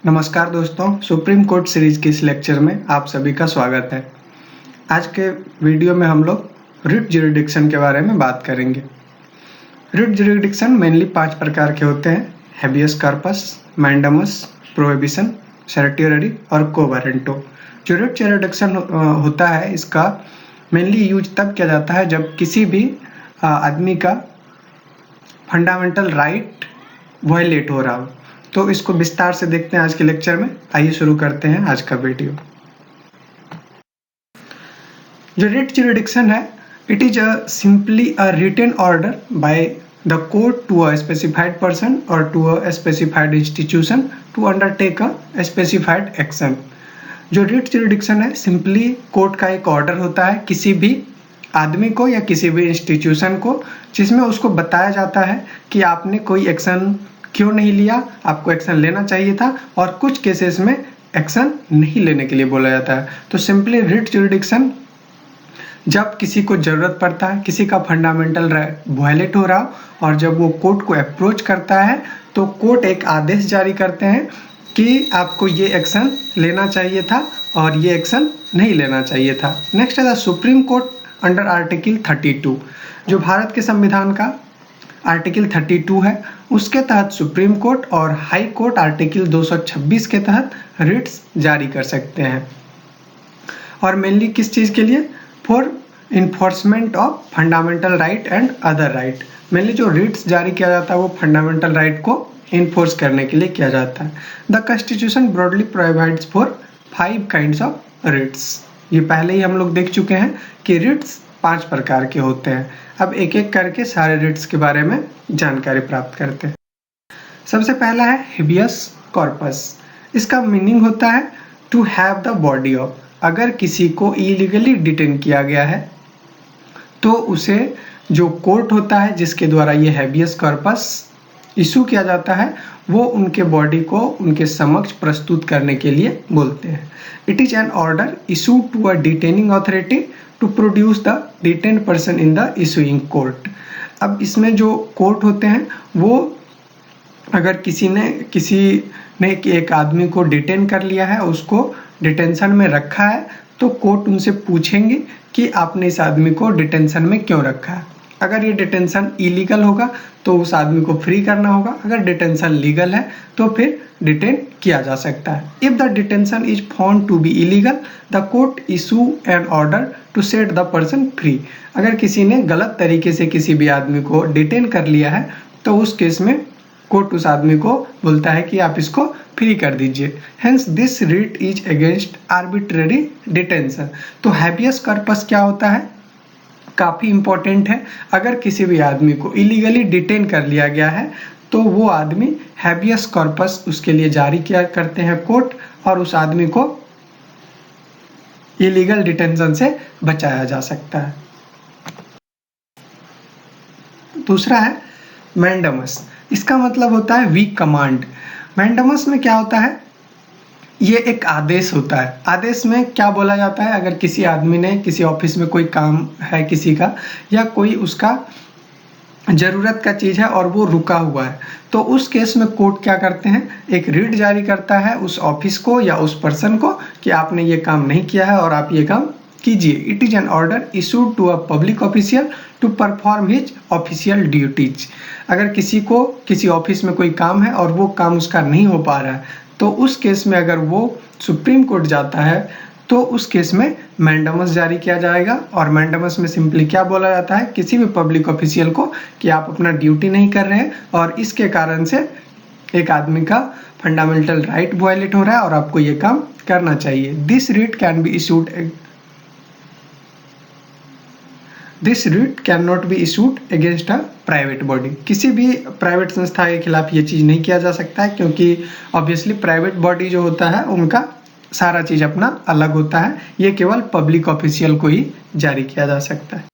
नमस्कार दोस्तों, supreme court series के इस लेक्चर में आप सभी का स्वागत है। आज के वीडियो में हम लोग रिट ज्यूरिडिक्शन के बारे में बात करेंगे। रिट ज्यूरिडिक्शन मेनली 5 प्रकार के होते हैं: हैबियस कॉर्पस, मैंडामस, प्रोहिबिशन, सर्टियरी और क्वो वारंटो। जो रिट ज्यूरिडिक्शन होता है, इसका मेनली यूज तब किया जाता है जब किसी भी आदमी का फंडामेंटल राइट वायलेट हो रहा हो। तो इसको विस्तार से देखते हैं आज के लेक्चर में। आइए शुरू करते हैं आज का वीडियो। जो रिट ज्यूरिडिक्शन है, it is simply a written order by the court to a specified person और to a specified institution to undertake a specified action. जो रिट ज्यूरिडिक्शन है, सिंपली कोर्ट का एक ऑर्डर होता है किसी भी आदमी को या किसी भी इंस्टीट्यूशन को, जिसमें उसको बताया जाता है कि आपने कोई एक्शन क्यों नहीं लिया, आपको एक्शन लेना चाहिए था, और कुछ केसेस में एक्शन नहीं लेने के लिए बोला जाता है। तो सिंपली रिट ज्यूरिडिक्शन जब किसी को ज़रूरत पड़ता है, किसी का फंडामेंटल राइट वायलेट हो रहा और जब वो कोर्ट को अप्रोच करता है, तो कोर्ट एक आदेश जारी करते हैं कि आपको ये एक्शन लेना चाहिए था और ये एक्शन नहीं लेना चाहिए था। नेक्स्ट है the supreme court under article 32। जो भारत के संविधान का आर्टिकल 32 है, उसके तहत सुप्रीम कोर्ट और हाई कोर्ट आर्टिकल 226 के तहत रिट्स जारी कर सकते हैं। और मेनली किस चीज़ के लिए? For enforcement of fundamental right and other right. Mainly जो रिट्स जारी किया जाता है वो फंडामेंटल राइट को इन्फोर्स करने के लिए किया जाता है। The constitution broadly provides for 5 kinds of writs. ये पहले ही हम लोग देख चुके हैं कि रिट्स 5 प्रकार के होते हैं। अब एक एक करके सारे रिट्स के बारे में जानकारी प्राप्त करते हैं। सबसे पहला है हेबियस कॉर्पस। इसका मीनिंग होता है to have the body of. अगर किसी को इलीगली डिटेन किया गया है तो उसे जो कोर्ट होता है जिसके द्वारा ये हेबियस कॉर्पस इशू किया जाता है, वो उनके बॉडी को उनके समक्ष प्रस्तुत करने के लिए बोलते हैं। It is an order issued to a detaining authority to produce the detained person in the issuing court. अब इसमें जो कोर्ट होते हैं, वो अगर किसी ने एक आदमी को डिटेन कर लिया है, उसको डिटेंशन में रखा है, तो कोर्ट उनसे पूछेंगे कि आपने इस आदमी को डिटेंशन में क्यों रखा है। अगर ये डिटेंशन इलीगल होगा तो उस आदमी को फ्री करना होगा, अगर डिटेंशन लीगल है तो फिर डिटेन किया जा सकता है। If the detention is found to be illegal, the court issue an order to set the person free. अगर किसी ने गलत तरीके से किसी भी आदमी को डिटेन कर लिया है तो उस केस में कोर्ट उस आदमी को बोलता है कि आप इसको फ्री कर दीजिए। Hence this writ is against arbitrary detention. तो हैबियस कॉर्पस क्या होता है? काफ़ी इम्पोर्टेंट है। अगर किसी भी आदमी को इलीगली डिटेन कर लिया गया है तो वो आदमी हैबियस कॉर्पस उसके लिए जारी किया करते हैं कोर्ट, और उस आदमी को इलीगल डिटेंशन से बचाया जा सकता है। दूसरा है मैंडामस। इसका मतलब होता है वीक कमांड। मैंडामस में क्या होता है? ये एक आदेश होता है। आदेश में क्या बोला जाता है? अगर किसी आदमी ने किसी ऑफिस में कोई काम है किसी का, या कोई उसका ज़रूरत का चीज़ है और वो रुका हुआ है, तो उस केस में कोर्ट क्या करते हैं? एक रिट जारी करता है उस ऑफिस को या उस पर्सन को कि आपने ये काम नहीं किया है और आप ये काम कीजिए। It is an order issued to a public official to perform his official duties. अगर किसी को किसी ऑफिस में कोई काम है और वो काम उसका नहीं हो पा रहा है, तो उस केस में अगर वो सुप्रीम कोर्ट जाता है तो उस केस में मैंडामस जारी किया जाएगा। और मैंडामस में सिंपली क्या बोला जाता है? किसी भी पब्लिक ऑफिशियल को कि आप अपना ड्यूटी नहीं कर रहे हैं और इसके कारण से एक आदमी का फंडामेंटल राइट वायलेट हो रहा है और आपको ये काम करना चाहिए। This writ can not be issued against a private body. किसी भी प्राइवेट संस्था के खिलाफ ये चीज़ नहीं किया जा सकता है, क्योंकि ऑब्वियसली प्राइवेट बॉडी जो होता है उनका सारा चीज़ अपना अलग होता है। ये केवल पब्लिक ऑफिशियल को ही जारी किया जा सकता है।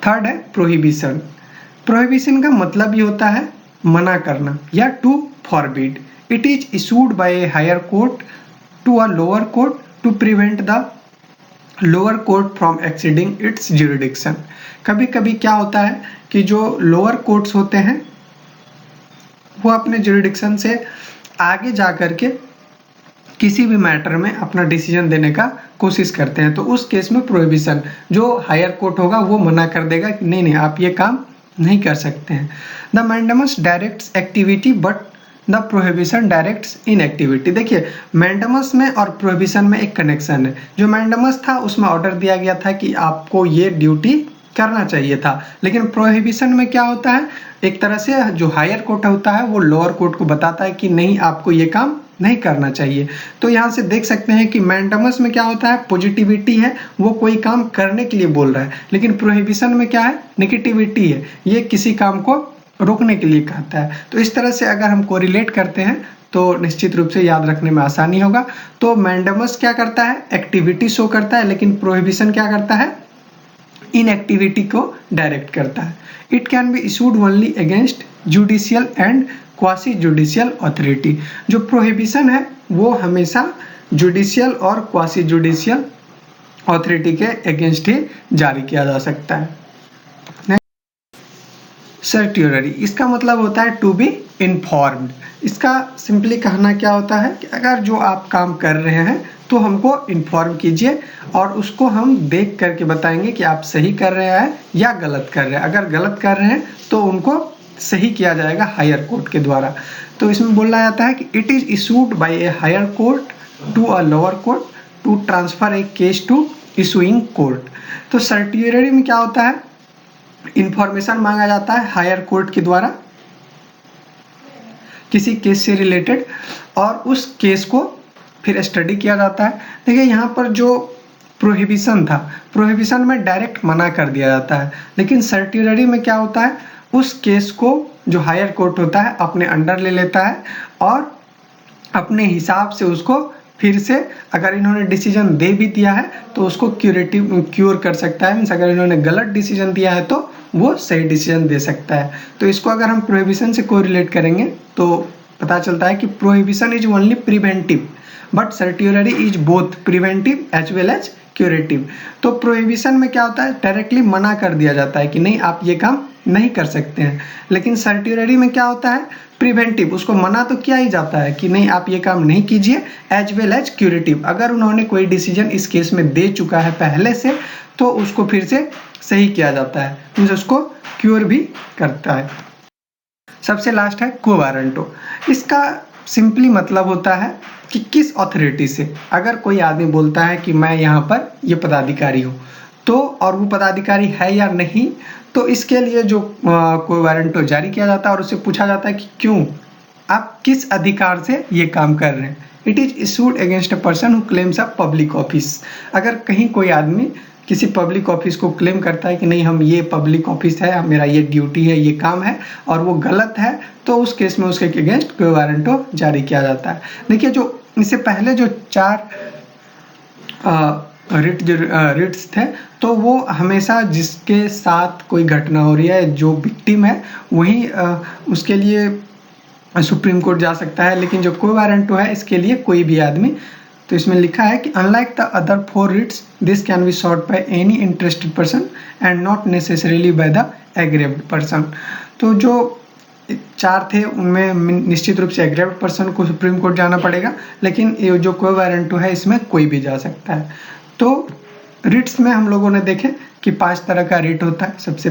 थर्ड है प्रोहिबिशन। प्रोहिबिशन का मतलब ये होता है मना करना या to forbid. It is issued by a higher court to a lower court to prevent the lower court from exceeding its jurisdiction. कभी कभी क्या होता है कि जो लोअर कोर्ट्स होते हैं वो अपने ज्यूरिडिक्शन से आगे जा कर के किसी भी मैटर में अपना डिसीजन देने का कोशिश करते हैं, तो उस केस में प्रोहिबिशन, जो हायर कोर्ट होगा वो मना कर देगा कि नहीं नहीं आप ये काम नहीं कर सकते हैं। The mandamus directs activity but the prohibition directs inactivity. देखिए मैंडेमस में और प्रोहिबिशन में एक कनेक्शन है। जो मैंडेमस था उसमें ऑर्डर दिया गया था कि आपको ये ड्यूटी करना चाहिए था, लेकिन प्रोहिबिशन में क्या होता है, एक तरह से जो हायर कोर्ट होता है वो लोअर कोर्ट को बताता है कि नहीं आपको ये काम नहीं करना चाहिए। तो यहाँ से देख सकते हैं कि मैंडेमस में क्या होता है, पॉजिटिविटी है, वो कोई काम करने के लिए बोल रहा है, लेकिन प्रोहिबिशन में क्या है, नेगेटिविटी है, ये किसी काम को रोकने के लिए कहता है। तो इस तरह से अगर हम कोरिलेट करते हैं तो निश्चित रूप से याद रखने में आसानी होगा। तो मैंडेमस क्या करता है, एक्टिविटी शो करता है, लेकिन प्रोहिबिशन क्या करता है, इनएक्टिविटी को डायरेक्ट करता है। It can be issued only against judicial and quasi judicial authority. जो प्रोहिबिशन है वो हमेशा जुडिशियल और क्वासी जुडिशियल अथॉरिटी के अगेंस्ट ही जारी किया जा सकता है। सर्ट्यूररी, इसका मतलब होता है टू बी इन्फॉर्म्ड। इसका सिंपली कहना क्या होता है कि अगर जो आप काम कर रहे हैं तो हमको इन्फॉर्म कीजिए और उसको हम देख करके बताएंगे कि आप सही कर रहे हैं या गलत कर रहे हैं। अगर गलत कर रहे हैं तो उनको सही किया जाएगा हायर कोर्ट के द्वारा। तो इसमें बोला जाता है कि it is issued by a higher court to a lower court to transfer a case to issuing court. तो सर्ट्यूररी में क्या होता है, इंफॉर्मेशन मांगा जाता है हायर कोर्ट के द्वारा किसी केस से रिलेटेड और उस केस को फिर स्टडी किया जाता है। देखिए यहाँ पर जो प्रोहिबिशन था, प्रोहिबिशन में डायरेक्ट मना कर दिया जाता है, लेकिन सर्ट्यूररी में क्या होता है, उस केस को जो हायर कोर्ट होता है अपने अंडर ले लेता है और अपने हिसाब से उसको फिर से, अगर इन्होंने डिसीजन दे भी दिया है तो उसको क्योर कर सकता है। मीन्स अगर इन्होंने गलत डिसीजन दिया है तो वो सही डिसीजन दे सकता है। तो इसको अगर हम प्रोहिबिशन से कोरिलेट करेंगे तो पता चलता है कि prohibition is only preventive but certiorari is both preventive as well as curative. तो प्रोहिबिशन में क्या होता है, डायरेक्टली मना कर दिया जाता है कि नहीं आप ये काम नहीं कर सकते हैं, लेकिन सर्ट्यूररी में क्या होता है, प्रिवेंटिव, उसको मना तो किया ही जाता है कि नहीं आप ये काम नहीं कीजिए, एज वेल एज क्यूरेटिव। अगर उन्होंने कोई डिसीजन इस केस में दे चुका है पहले से तो उसको फिर से सही किया जाता है, मीन्स उसको क्योर भी करता है। सबसे लास्ट है क्वो वारंटो। इसका सिंपली मतलब होता है कि किस अथॉरिटी से, अगर कोई आदमी बोलता है कि मैं यहाँ पर ये पदाधिकारी हूँ तो, और वो पदाधिकारी है या नहीं, तो इसके लिए जो क्वो वारंटो जारी किया जाता है और उससे पूछा जाता है कि क्यों, आप किस अधिकार से ये काम कर रहे हैं। It is issued against a person who claims a public office. अगर कहीं कोई आदमी किसी पब्लिक ऑफिस को क्लेम करता है कि नहीं हम ये पब्लिक ऑफिस है, मेरा ये ड्यूटी है, ये काम है, और वो गलत है, तो उस केस में उसके अगेंस्ट क्वो वारंटो जारी किया जाता है। देखिए जो इससे पहले जो 4 रिट्स थे तो वो हमेशा जिसके साथ कोई घटना हो रही है, जो विक्टिम है वही उसके लिए सुप्रीम कोर्ट जा सकता है, लेकिन जो क्वो वारंटो है इसके लिए कोई भी आदमी। तो इसमें लिखा है कि unlike the other 4 writs this can be sought by any interested person and not necessarily by the aggrieved person. तो जो 4 थे उनमें निश्चित रूप से एग्रीव्ड पर्सन को सुप्रीम कोर्ट जाना पड़ेगा, लेकिन ये जो क्वो वारंटो है इसमें कोई भी जा सकता है। तो रिट्स में हम लोगों ने देखे कि 5 तरह का रिट होता है। सबसे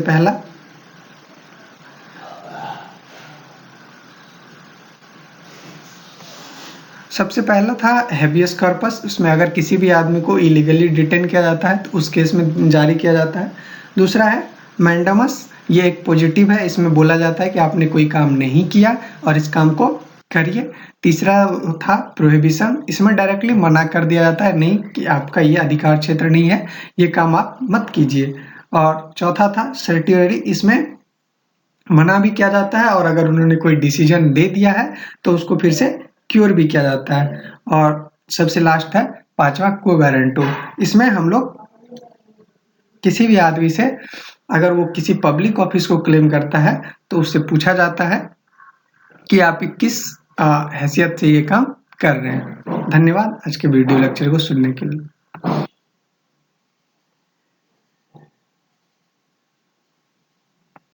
पहला था हैबियस कॉर्पस। उसमें अगर किसी भी आदमी को इलीगली डिटेन किया जाता है तो उस केस में जारी किया जाता है। दूसरा है मैंडेमस, ये एक पॉजिटिव है, इसमें बोला जाता है कि आपने कोई काम नहीं किया और इस काम को करिए। तीसरा था प्रोहिबिशन, इसमें डायरेक्टली मना कर दिया जाता है नहीं कि आपका ये अधिकार क्षेत्र नहीं है, ये काम आप मत कीजिए। और चौथा था सर्ट्यूररी, इसमें मना भी किया जाता है और अगर उन्होंने कोई डिसीजन दे दिया है तो उसको फिर से क्योर भी किया जाता है। और सबसे लास्ट है 5वां क्वो वारंटो। इसमें हम लोग किसी भी आदमी से, अगर वो किसी पब्लिक ऑफिस को क्लेम करता है तो उससे पूछा जाता है कि आप किस हैसियत से ये काम कर रहे हैं। धन्यवाद आज के वीडियो लेक्चर को सुनने के लिए।